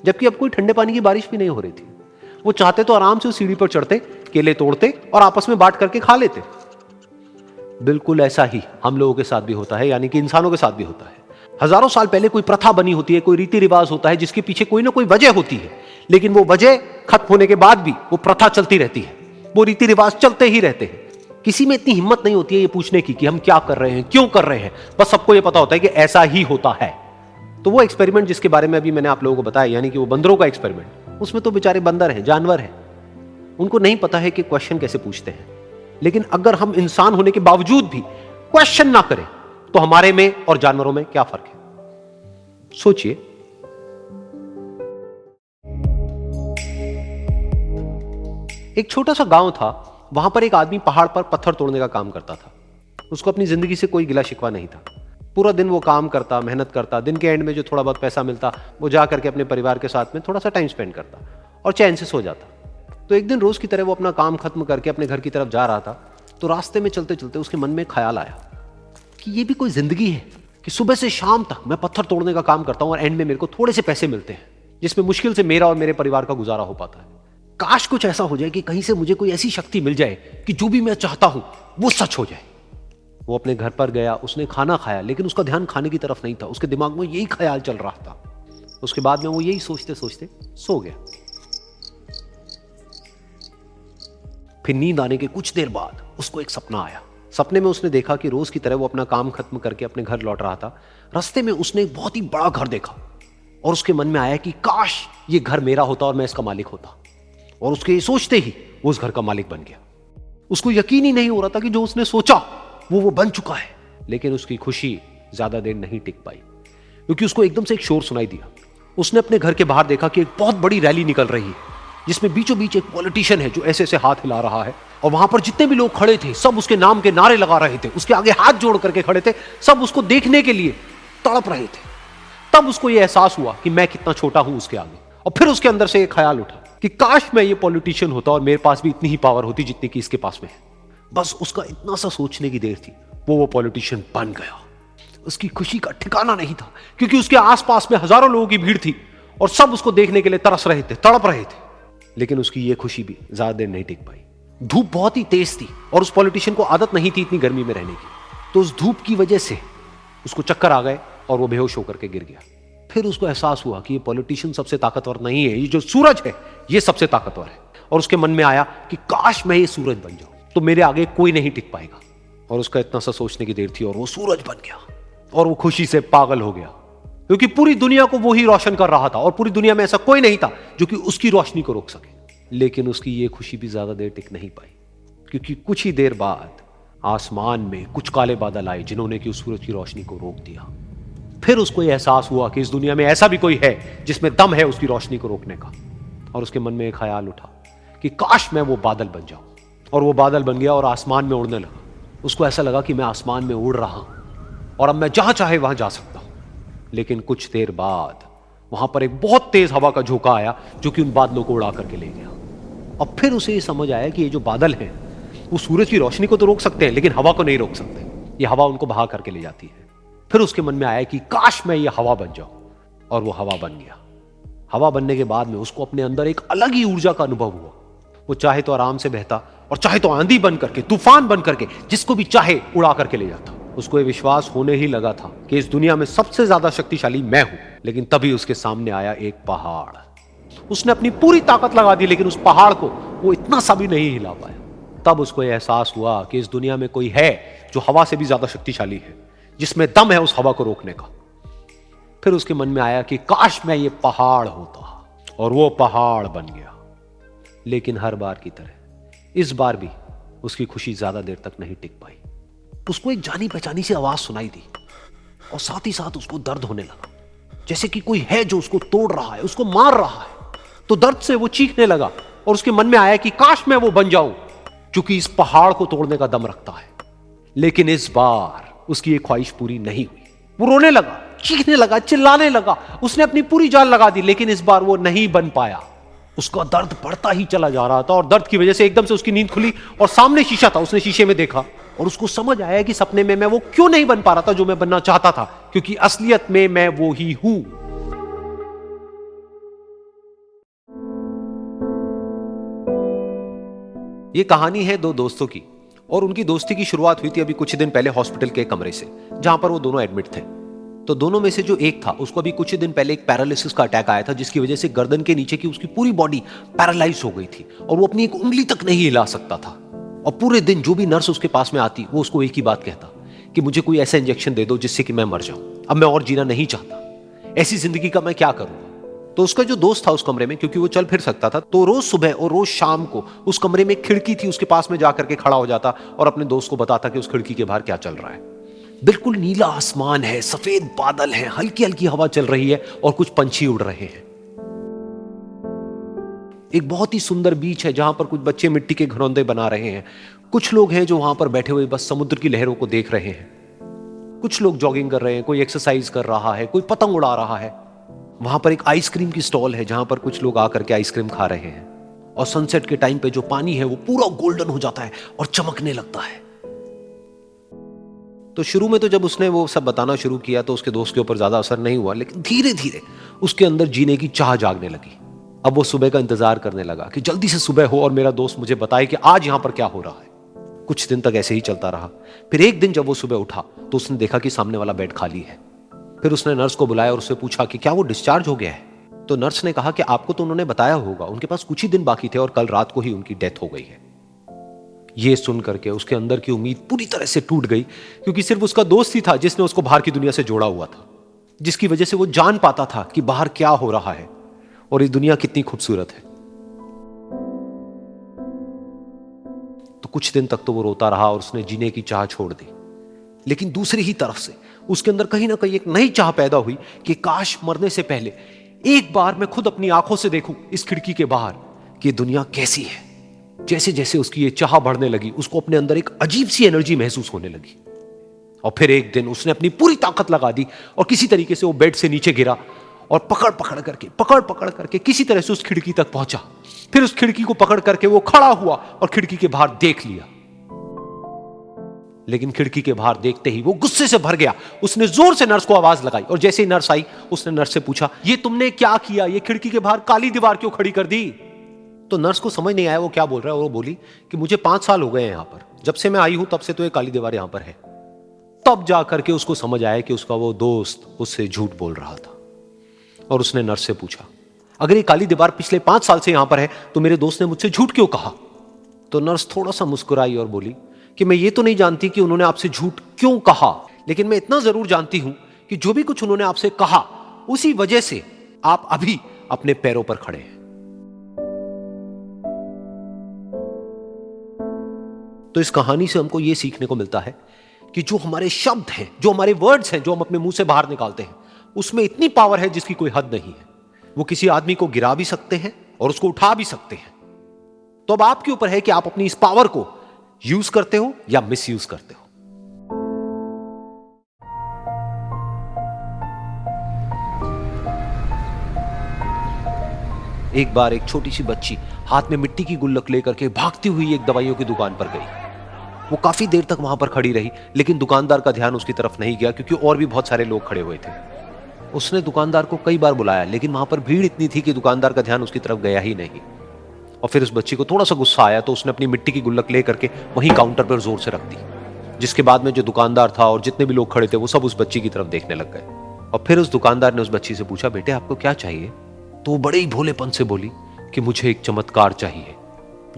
जबकि अब कोई ठंडे पानी की बारिश भी नहीं हो रही थी। वो चाहते तो आराम से उस सीढ़ी पर चढ़ते, केले तोड़ते और आपस में बांट करके खा लेते। बिल्कुल ऐसा ही हम लोगों के साथ भी होता है, यानी कि इंसानों के साथ भी होता है। हजारों साल पहले कोई प्रथा बनी होती है, कोई रीति रिवाज होता है जिसके पीछे कोई ना कोई वजह होती है, लेकिन वो वजह खत्म होने के बाद भी वो प्रथा चलती रहती है, वो रीति रिवाज चलते ही रहते हैं। किसी में इतनी हिम्मत नहीं होती है ये पूछने की कि हम क्या कर रहे हैं, क्यों कर रहे हैं। बस सबको ये पता होता है कि ऐसा ही होता है। तो वो एक्सपेरिमेंट जिसके बारे में अभी मैंने आप लोगों को बताया, यानी कि वो बंदरों का एक्सपेरिमेंट, उसमें तो बेचारे बंदर हैं, जानवर हैं, उनको नहीं पता है कि क्वेश्चन कैसे पूछते हैं। लेकिन अगर हम इंसान होने के बावजूद भी क्वेश्चन ना करें तो हमारे में और जानवरों में क्या फर्क है, सोचिए। एक छोटा सा गांव था, वहां पर एक आदमी पहाड़ पर पत्थर तोड़ने का काम करता था। उसको अपनी जिंदगी से कोई गिला शिकवा नहीं था। पूरा दिन वो काम करता, मेहनत करता, दिन के एंड में जो थोड़ा बहुत पैसा मिलता वो जा करके अपने परिवार के साथ में थोड़ा सा टाइम स्पेंड करता और चैन से सो जाता। तो एक दिन रोज की तरह वो अपना काम खत्म करके अपने घर की तरफ जा रहा था, तो रास्ते में चलते चलते उसके मन में ख्याल आया कि ये भी कोई जिंदगी है कि सुबह से शाम तक मैं पत्थर तोड़ने का काम करता हूं और एंड में मेरे को थोड़े से पैसे मिलते हैं, जिसमें मुश्किल से मेरा और मेरे परिवार का गुजारा हो पाता है। काश कुछ ऐसा हो जाए कि कहीं से मुझे कोई ऐसी शक्ति मिल जाए कि जो भी मैं चाहता हूं वो सच हो जाए। वो अपने घर पर गया, उसने खाना खाया, लेकिन उसका ध्यान खाने की तरफ नहीं था, उसके दिमाग में यही ख्याल चल रहा था। उसके बाद में वो यही सोचते सोचते सो गया। फिर नींद आने के कुछ देर बाद उसको एक सपना आया। सपने में उसने देखा कि रोज की तरह वो अपना काम खत्म करके अपने घर लौट रहा था। रास्ते में उसने एक बहुत ही बड़ा घर देखा और उसके मन में आया कि काश ये घर मेरा होता और मैं इसका मालिक होता। और उसके ये सोचते ही वो उस घर का मालिक बन गया। उसको यकीन ही नहीं हो रहा था कि जो उसने सोचा वो बन चुका है। लेकिन उसकी खुशी ज्यादा देर नहीं टिक पाई, क्योंकि उसको एकदम से एक शोर सुनाई दिया। उसने अपने घर के बाहर देखा कि एक बहुत बड़ी रैली निकल रही है, जिसमें बीचों बीच एक पॉलिटिशियन है जो ऐसे ऐसे हाथ हिला रहा है, और वहां पर जितने भी लोग खड़े थे सब उसके नाम के नारे लगा रहे थे, उसके आगे हाथ जोड़ करके खड़े थे, सब उसको देखने के लिए तड़प रहे थे। तब उसको यह एहसास हुआ कि मैं कितना छोटा हूं उसके आगे। और फिर उसके अंदर से एक ख्याल उठा कि काश मैं ये पॉलिटिशियन होता और मेरे पास भी इतनी ही पावर होती जितनी कि इसके पास में है। बस उसका इतना सा सोचने की देर थी, वो पॉलिटिशियन बन गया। उसकी खुशी का ठिकाना नहीं था, क्योंकि उसके आसपास में हजारों लोगों की भीड़ थी और सब उसको देखने के लिए तरस रहे थे, तड़प रहे थे। लेकिन उसकी ये खुशी भी ज्यादा देर नहीं टिक पाई। धूप बहुत ही तेज थी और उस पॉलिटिशियन को आदत नहीं थी इतनी गर्मी में रहने की, तो उस धूप की वजह से उसको चक्कर आ गए और वो बेहोश होकर के गिर गया। फिर उसको एहसास हुआ कि ये पॉलिटिशियन सबसे ताकतवर नहीं है, ये जो सूरज है ये सबसे ताकतवर है। और उसके मन में आया कि काश मैं ये सूरज बन जाऊं तो मेरे आगे कोई नहीं टिक पाएगा। और उसका इतना सा सोचने की देर थी और वो सूरज बन गया और वो खुशी से पागल हो गया, क्योंकि पूरी दुनिया को वो ही रोशन कर रहा था और पूरी दुनिया में ऐसा कोई नहीं था जो कि उसकी रोशनी को रोक सके। लेकिन उसकी ये खुशी भी ज्यादा देर टिक नहीं पाई, क्योंकि कुछ ही देर बाद आसमान में कुछ काले बादल आए जिन्होंने कि उस सूरज की रोशनी को रोक दिया। फिर उसको यह एहसास हुआ कि इस दुनिया में ऐसा भी कोई है जिसमें दम है उसकी रोशनी को रोकने का। और उसके मन में एक ख्याल उठा कि काश मैं वो बादल बन जाऊं। और वो बादल बन गया और आसमान में उड़ने लगा। उसको ऐसा लगा कि मैं आसमान में उड़ रहा हूं और अब मैं जहां चाहे वहां जा सकता हूं। लेकिन कुछ देर बाद वहां पर एक बहुत तेज हवा का झोंका आया जो कि उन बादलों को उड़ा करके ले गया। अब फिर उसे ये समझ आया कि ये जो बादल हैं वो सूरज की रोशनी को तो रोक सकते हैं, लेकिन हवा को नहीं रोक सकते। ये हवा उनको बहा करके ले जाती है। फिर उसके मन में आया कि काश मैं ये हवा बन जाऊं, और वो हवा बन गया। हवा बनने के बाद में उसको अपने अंदर एक अलग ही ऊर्जा का अनुभव हुआ। वो चाहे तो आराम से बहता और चाहे तो आंधी बन करके, तूफान बन करके, जिसको भी चाहे उड़ा करके ले जाता। उसको ये विश्वास होने ही लगा था कि इस दुनिया में सबसे ज्यादा शक्तिशाली मैं हूं। लेकिन तभी उसके सामने आया एक पहाड़। उसने अपनी पूरी ताकत लगा दी, लेकिन उस पहाड़ को वो इतना सा भी नहीं हिला पाया। तब उसको यह एहसास हुआ कि इस दुनिया में कोई है जो हवा से भी ज्यादा शक्तिशाली है, जिसमें दम है उस हवा को रोकने का। फिर उसके मन में आया कि काश मैं ये पहाड़ होता, और वो पहाड़ बन गया। लेकिन हर बार की तरह इस बार भी उसकी खुशी ज्यादा देर तक नहीं टिक पाई। उसको एक जानी पहचानी सी आवाज सुनाई दी और साथ ही साथ उसको दर्द होने लगा, जैसे कि कोई है जो उसको तोड़ रहा है, उसको मार रहा है। तो दर्द से वो चीखने लगा और उसके मन में आया कि काश मैं वो बन जाऊं, क्योंकि इस पहाड़ को तोड़ने का दम रखता है। लेकिन इस बार उसकी ये ख्वाहिश पूरी नहीं हुई। वो रोने लगा, चीखने लगा, चिल्लाने लगा, उसने अपनी पूरी जान लगा दी, लेकिन इस बार वो नहीं बन पाया। उसका दर्द बढ़ता ही चला जा रहा था और दर्द की वजह से एकदम से उसकी नींद खुली और सामने शीशा था। उसने शीशे में देखा और उसको समझ आया कि सपने में मैं वो क्यों नहीं बन पा रहा था जो मैं बनना चाहता था, क्योंकि असलियत में मैं वो ही हूं। ये कहानी है दो दोस्तों की, और उनकी दोस्ती की शुरुआत हुई थी अभी कुछ दिन पहले हॉस्पिटल के कमरे से, जहां पर वो दोनों एडमिट थे। तो दोनों में से जो एक था, उसको अभी कुछ दिन पहले एक पैरालिसिस का अटैक आया था, जिसकी वजह से गर्दन के नीचे की उसकी पूरी बॉडी पैरालाइज हो गई थी और वो अपनी एक उंगली तक नहीं हिला सकता था। और पूरे दिन जो भी नर्स उसके पास में आती, वो उसको एक ही बात कहता कि मुझे कोई ऐसा इंजेक्शन दे दो जिससे कि मैं मर जाऊं, अब मैं और जीना नहीं चाहता, ऐसी जिंदगी का मैं क्या करूंगा। तो उसका जो दोस्त था उस कमरे में, क्योंकि वो चल फिर सकता था, तो रोज सुबह और रोज शाम को उस कमरे में एक खिड़की थी, उसके पास में जाकर के खड़ा हो जाता और अपने दोस्त को बताता कि उस खिड़की के बाहर क्या चल रहा है। बिल्कुल नीला आसमान है, सफेद बादल है, हल्की हल्की हवा चल रही है और कुछ पंछी उड़ रहे हैं। एक बहुत ही सुंदर बीच है जहां पर कुछ बच्चे मिट्टी के घरौंदे बना रहे हैं। कुछ लोग हैं जो वहां पर बैठे हुए बस समुद्र की लहरों को देख रहे हैं। कुछ लोग जॉगिंग कर रहे हैं, कोई एक्सरसाइज कर रहा है, कोई पतंग उड़ा रहा है। वहां पर एक आइसक्रीम की स्टॉल है जहां पर कुछ लोग आकर के आइसक्रीम खा रहे हैं। और सनसेट के टाइम पे जो पानी है वो पूरा गोल्डन हो जाता है और चमकने लगता है। तो शुरू में तो जब उसने वो सब बताना शुरू किया तो उसके दोस्त के ऊपर ज्यादा असर नहीं हुआ, लेकिन धीरे धीरे उसके अंदर जीने की चाह जागने लगी। अब वो सुबह का इंतजार करने लगा कि जल्दी से सुबह हो और मेरा दोस्त मुझे बताए कि आज यहां पर क्या हो रहा है। कुछ दिन तक ऐसे ही चलता रहा। फिर एक दिन जब वो सुबह उठा तो उसने देखा कि सामने वाला बेड खाली है। फिर उसने नर्स को बुलाया और उससे पूछा कि क्या वो डिस्चार्ज हो गया है। तो नर्स ने कहा कि आपको तो उन्होंने बताया होगा, उनके पास कुछ ही दिन बाकी थे और कल रात को ही उनकी डेथ हो गई है। ये सुन करके उसके अंदर की उम्मीद पूरी तरह से टूट गई, क्योंकि सिर्फ उसका दोस्त ही था जिसने उसको बाहर की दुनिया से जोड़ा हुआ था, जिसकी वजह से वो जान पाता था कि बाहर क्या हो रहा है और ये दुनिया कितनी खूबसूरत है। तो कुछ दिन तक तो वो रोता रहा और उसने जीने की चाह छोड़ दी। लेकिन दूसरी ही तरफ से उसके अंदर कहीं ना कहीं एक नई चाह पैदा हुई कि काश मरने से पहले एक बार मैं खुद अपनी आंखों से देखूं इस खिड़की के बाहर कि दुनिया कैसी है। जैसे जैसे उसकी ये चाह बढ़ने लगी, उसको अपने अंदर एक अजीब सी एनर्जी महसूस होने लगी। और फिर एक दिन उसने अपनी पूरी ताकत लगा दी और किसी तरीके से वो बेड से नीचे गिरा और पकड़ पकड़ करके किसी तरह से उस खिड़की तक पहुंचा। फिर उस खिड़की को पकड़ करके वो खड़ा हुआ और खिड़की के बाहर देख लिया। लेकिन खिड़की के बाहर देखते ही वो गुस्से से भर गया। उसने जोर से नर्स को आवाज लगाई और जैसे ही नर्स आई उसने नर्स से पूछा, ये तुमने क्या किया, ये खिड़की के बाहर काली दीवार क्यों खड़ी कर दी। तो नर्स को समझ नहीं आया वो क्या बोल रहा है और वो बोली कि मुझे 5 साल हो गए हैं यहां पर, जब से मैं आई हूं तब से तो ये काली दीवार यहां पर है। तब जाकर के उसको समझ आया कि उसका वो दोस्त उससे झूठ बोल रहा था। और उसने नर्स से पूछा, अगर ये काली दीवार पिछले 5 साल से यहां पर है तो मेरे दोस्त ने मुझसे झूठ क्यों कहा। तो नर्स थोड़ा सा मुस्कुराई और बोली कि मैं ये तो नहीं जानती कि उन्होंने आपसे झूठ क्यों कहा, लेकिन मैं इतना जरूर जानती हूं कि जो भी कुछ उन्होंने आपसे कहा उसी वजह से आप अभी अपने पैरों पर खड़े हैं। तो इस कहानी से हमको यह सीखने को मिलता है कि जो हमारे शब्द हैं, जो हमारे वर्ड्स हैं, जो हम अपने मुंह से बाहर निकालते हैं, उसमें इतनी पावर है जिसकी कोई हद नहीं है। वो किसी आदमी को गिरा भी सकते हैं और उसको उठा भी सकते हैं। तो अब आपके ऊपर है कि आप अपनी इस पावर को यूज करते हो या मिस यूज करते हो। एक बार एक छोटी सी बच्ची हाथ में मिट्टी की गुल्लक लेकर के भागती हुई एक दवाइयों की दुकान पर गई। वो काफी देर तक वहां पर खड़ी रही, लेकिन दुकानदार का ध्यान उसकी तरफ नहीं गया क्योंकि और भी बहुत सारे लोग खड़े हुए थे। उसने दुकानदार को कई बार बुलाया, लेकिन वहां पर भीड़ इतनी थी कि दुकानदार का ध्यान उसकी तरफ गया ही नहीं। और फिर उस बच्ची को थोड़ा सा गुस्सा आया तो उसने अपनी मिट्टी की गुल्लक लेकर के वहीं काउंटर पर जोर से रख दी, जिसके बाद में जो दुकानदार था और जितने भी लोग खड़े थे वो सब उस बच्ची की तरफ देखने लग गए। और फिर उस दुकानदार ने उस बच्ची से पूछा, बेटे आपको क्या चाहिए। तो वो बड़े ही भोलेपन से बोली कि मुझे एक चमत्कार चाहिए।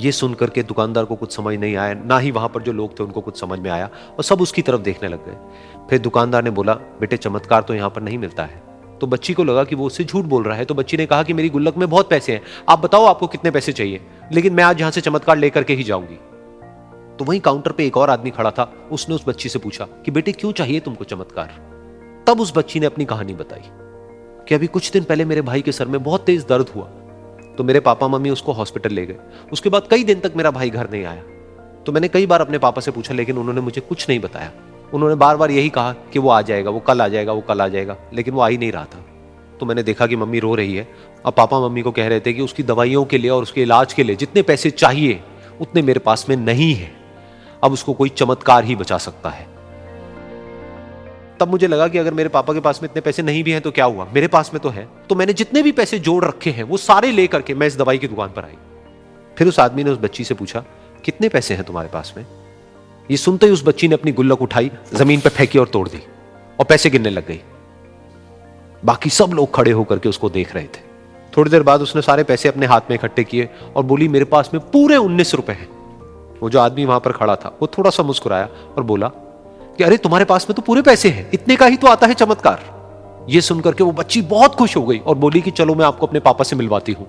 ये सुनकर के दुकानदार को कुछ समझ नहीं आया, ना ही वहां पर जो लोग थे उनको कुछ समझ में आया और सब उसकी तरफ देखने लग गए। फिर दुकानदार ने बोला, बेटे चमत्कार तो यहाँ पर नहीं मिलता है। तो बच्ची को लगा कि वो उससे झूठ बोल रहा है। तो बच्ची ने कहा कि मेरी गुल्लक में बहुत पैसे हैं, आप बताओ आपको कितने पैसे चाहिए, लेकिन मैं आज यहां से चमत्कार लेकर के ही जाऊंगी। तो वहीं काउंटर पे एक और आदमी खड़ा था। उसने उस बच्ची से पूछा कि बेटे क्यों चाहिए तुमको चमत्कार। तब उस बच्ची ने अपनी कहानी बताई कि अभी कुछ दिन पहले मेरे भाई के सर में बहुत तेज दर्द हुआ तो मेरे पापा मम्मी उसको हॉस्पिटल ले गए। उसके बाद कई दिन तक मेरा भाई घर नहीं आया। तो मैंने कई बार अपने पापा से पूछा, लेकिन उन्होंने मुझे कुछ नहीं बताया। उन्होंने बार बार यही कहा कि वो आ जाएगा, वो कल आ जाएगा, वो कल आ जाएगा, लेकिन वो आ ही नहीं रहा था। तो मैंने देखा कि मम्मी रो रही है। अब पापा मम्मी को कह रहे थे कि उसकी दवाइयों के लिए और उसके इलाज के लिए जितने पैसे चाहिए उतने मेरे पास में नहीं है। अब उसको कोई चमत्कार ही बचा सकता है। तब मुझे लगा कि अगर मेरे पापा के पास में इतने पैसे नहीं भी हैं तो क्या हुआ, मेरे पास में तो है। तो मैंने जितने भी पैसे जोड़ रखे हैं वो सारे लेकर के मैं इस दवाई की दुकान पर आई। फिर उस आदमी ने उस बच्ची से पूछा, कितने पैसे हैं तुम्हारे पास में? ये सुनते ही उस बच्ची ने अपनी गुल्लक उठाई, जमीन पर फेंकी और तोड़ दी और पैसे गिनने लग गई। बाकी सब लोग खड़े होकर के उसको देख रहे थे। थोड़ी देर बाद उसने सारे पैसे अपने हाथ में इकट्ठे किए और बोली, मेरे पास में पूरे 19 रुपए हैं। वो जो आदमी वहां पर खड़ा था वो थोड़ा सा मुस्कुराया और बोला कि अरे तुम्हारे पास में तो पूरे पैसे हैं, इतने का ही तो आता है चमत्कार। ये सुनकर के वो बच्ची बहुत खुश हो गई और बोली कि चलो मैं आपको अपने पापा से मिलवाती हूं।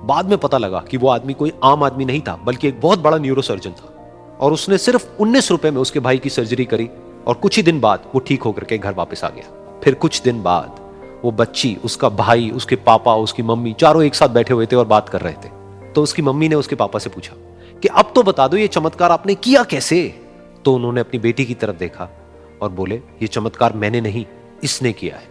बाद में पता लगा कि वो आदमी कोई आम आदमी नहीं था, बल्कि एक बहुत बड़ा न्यूरोसर्जन था और उसने सिर्फ 19 रुपए में उसके भाई की सर्जरी करी और कुछ ही दिन बाद वो ठीक होकर के घर वापस आ गया। फिर कुछ दिन बाद वो बच्ची, उसका भाई, उसके पापा, उसकी मम्मी चारों एक साथ बैठे हुए थे और बात कर रहे थे। तो उसकी मम्मी ने उसके पापा से पूछा कि अब तो बता दो ये चमत्कार आपने किया कैसे? तो उन्होंने अपनी बेटी की तरफ देखा और बोले, ये चमत्कार मैंने नहीं, इसने किया है।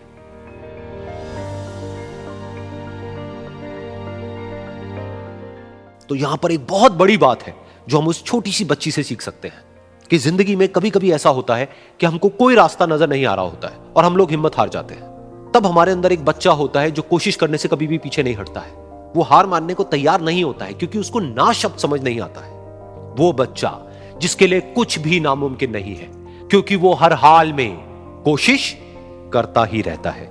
तो यहां पर एक बहुत बड़ी बात है जो हम उस छोटी सी बच्ची से सीख सकते हैं कि जिंदगी में कभी कभी ऐसा होता है कि हमको कोई रास्ता नजर नहीं आ रहा होता है और हम लोग हिम्मत हार जाते हैं। तब हमारे अंदर एक बच्चा होता है जो कोशिश करने से कभी भी पीछे नहीं हटता है। वो हार मानने को तैयार नहीं होता है क्योंकि उसको ना शब्द समझ नहीं आता है। वो बच्चा जिसके लिए कुछ भी नामुमकिन नहीं है, क्योंकि वो हर हाल में कोशिश करता ही रहता है।